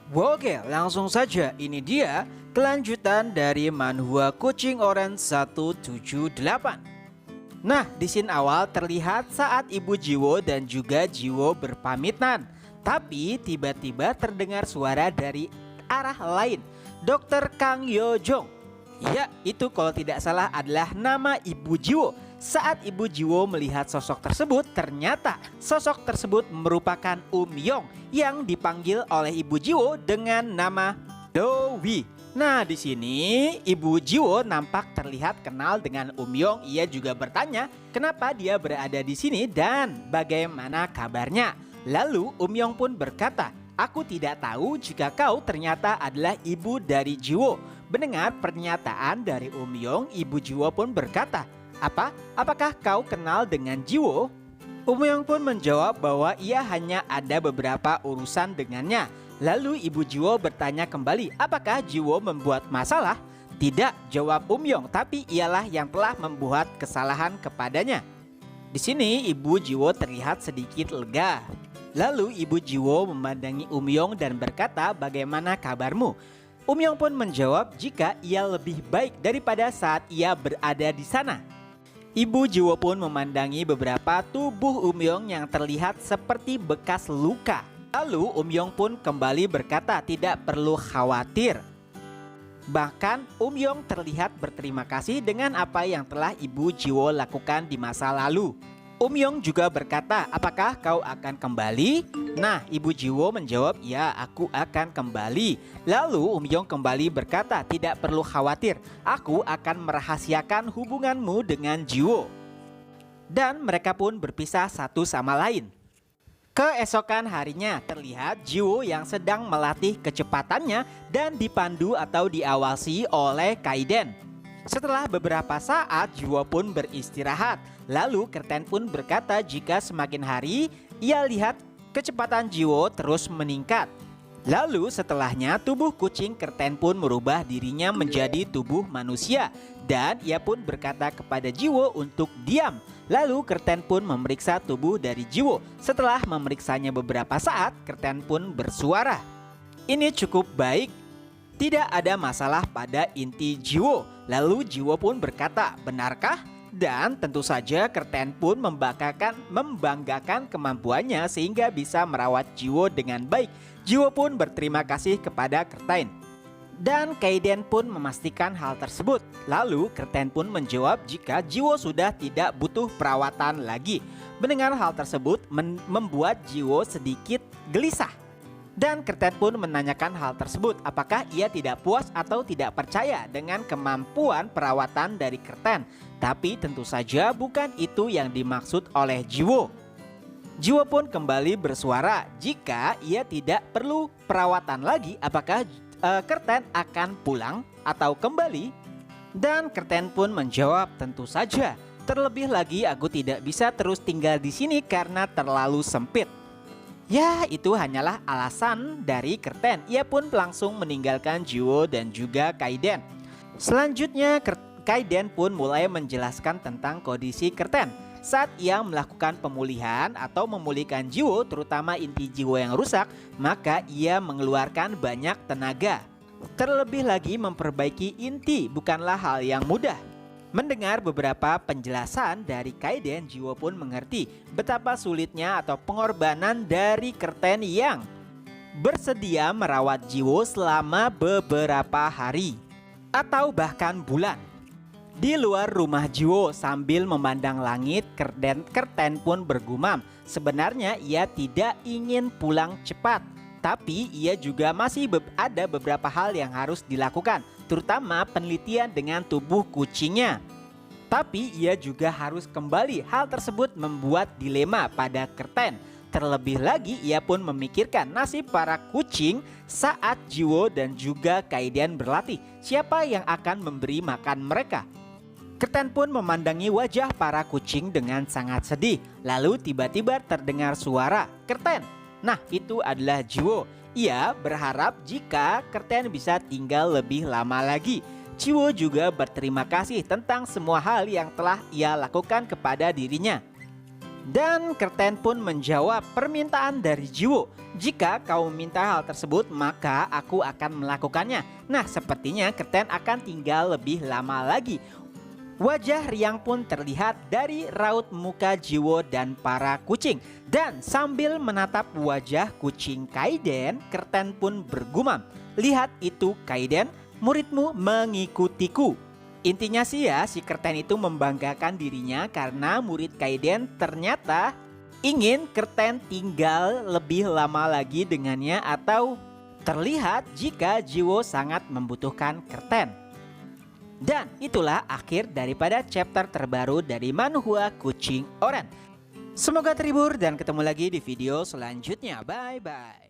Oke, langsung saja. Ini dia kelanjutan dari manhwa Kucing Orange 178. Nah, di scene awal terlihat saat Ibu Jiwo dan juga Jiwo berpamitan. Tapi tiba-tiba terdengar suara dari arah lain. Dokter Kang Yo Jong. Ya, itu kalau tidak salah adalah nama Ibu Jiwo. Saat Ibu Jiwo melihat sosok tersebut, ternyata sosok tersebut merupakan Yong yang dipanggil oleh Ibu Jiwo dengan nama Dowi. Nah, di sini Ibu Jiwo nampak terlihat kenal dengan Yong. Ia juga bertanya kenapa dia berada di sini dan bagaimana kabarnya. Lalu Yong pun berkata, "Aku tidak tahu jika kau ternyata adalah ibu dari Jiwo." Mendengar pernyataan dari Yong, Ibu Jiwo pun berkata, Apakah kau kenal dengan Jiwo?" Yong pun menjawab bahwa ia hanya ada beberapa urusan dengannya. Lalu Ibu Jiwo bertanya kembali, apakah Jiwo membuat masalah? Tidak, jawab Yong, tapi ialah yang telah membuat kesalahan kepadanya. Di sini Ibu Jiwo terlihat sedikit lega. Lalu Ibu Jiwo memandangi Yong dan berkata, bagaimana kabarmu? Yong pun menjawab jika ia lebih baik daripada saat ia berada di sana. Ibu Jiwo pun memandangi beberapa tubuh Yong yang terlihat seperti bekas luka. Lalu Yong pun kembali berkata tidak perlu khawatir. Bahkan Yong terlihat berterima kasih dengan apa yang telah Ibu Jiwo lakukan di masa lalu. Yong juga berkata, apakah kau akan kembali? Nah, Ibu Jiwo menjawab, ya, aku akan kembali. Lalu Yong kembali berkata, tidak perlu khawatir, aku akan merahasiakan hubunganmu dengan Jiwo. Dan mereka pun berpisah satu sama lain. Keesokan harinya terlihat Jiwo yang sedang melatih kecepatannya dan dipandu atau diawasi oleh Kaiden. Setelah beberapa saat Jiwo pun beristirahat. Lalu Kerten pun berkata jika semakin hari ia lihat kecepatan Jiwo terus meningkat. Lalu setelahnya tubuh kucing Kerten pun merubah dirinya menjadi tubuh manusia. Dan ia pun berkata kepada Jiwo untuk diam. Lalu Kerten pun memeriksa tubuh dari Jiwo. Setelah memeriksanya beberapa saat, Kerten pun bersuara, "Ini cukup baik. Tidak ada masalah pada inti Jiwo." Lalu Jiwo pun berkata, "Benarkah?" Dan tentu saja Kerten pun membanggakan kemampuannya sehingga bisa merawat Jiwo dengan baik. Jiwo pun berterima kasih kepada Kerten. Dan Kaiden pun memastikan hal tersebut. Lalu Kerten pun menjawab jika Jiwo sudah tidak butuh perawatan lagi. Mendengar hal tersebut membuat Jiwo sedikit gelisah. Dan Kerten pun menanyakan hal tersebut, apakah ia tidak puas atau tidak percaya dengan kemampuan perawatan dari Kerten. Tapi tentu saja bukan itu yang dimaksud oleh Jiwo. Jiwo pun kembali bersuara jika ia tidak perlu perawatan lagi, apakah Kerten akan pulang atau kembali? Dan Kerten pun menjawab, tentu saja. Terlebih lagi aku tidak bisa terus tinggal di sini karena terlalu sempit. Ya, itu hanyalah alasan dari Kerten. Ia pun langsung meninggalkan Jiwo dan juga Kaiden. Selanjutnya Kaiden pun mulai menjelaskan tentang kondisi Kerten. Saat ia melakukan pemulihan atau memulihkan Jiwo, terutama inti Jiwo yang rusak, maka ia mengeluarkan banyak tenaga. Terlebih lagi memperbaiki inti bukanlah hal yang mudah. Mendengar beberapa penjelasan dari Kaiden, Jiwo pun mengerti betapa sulitnya atau pengorbanan dari Kerten yang bersedia merawat Jiwo selama beberapa hari atau bahkan bulan. Di luar rumah Jiwo sambil memandang langit, Kerten pun bergumam. Sebenarnya ia tidak ingin pulang cepat, tapi ia juga masih ada beberapa hal yang harus dilakukan, terutama penelitian dengan tubuh kucingnya. Tapi ia juga harus kembali. Hal tersebut membuat dilema pada Kerten. Terlebih lagi ia pun memikirkan nasib para kucing saat Jiwo dan juga Kaiden berlatih. Siapa yang akan memberi makan mereka? Kerten pun memandangi wajah para kucing dengan sangat sedih. Lalu tiba-tiba terdengar suara Kerten. Nah, itu adalah Jiwo. Ia berharap jika Kerten bisa tinggal lebih lama lagi. Jiwo juga berterima kasih tentang semua hal yang telah ia lakukan kepada dirinya. Dan Kerten pun menjawab permintaan dari Jiwo. Jika kau meminta hal tersebut, maka aku akan melakukannya. Nah, sepertinya Kerten akan tinggal lebih lama lagi. Wajah riang pun terlihat dari raut muka Jiwo dan para kucing. Dan sambil menatap wajah kucing Kaiden, Kerten pun bergumam, "Lihat itu Kaiden, muridmu mengikutiku." Intinya sih ya, si Kerten itu membanggakan dirinya karena murid Kaiden ternyata ingin Kerten tinggal lebih lama lagi dengannya, atau terlihat jika Jiwo sangat membutuhkan Kerten. Dan itulah akhir daripada chapter terbaru dari manhwa Kucing Oren. Semoga terhibur dan ketemu lagi di video selanjutnya. Bye bye.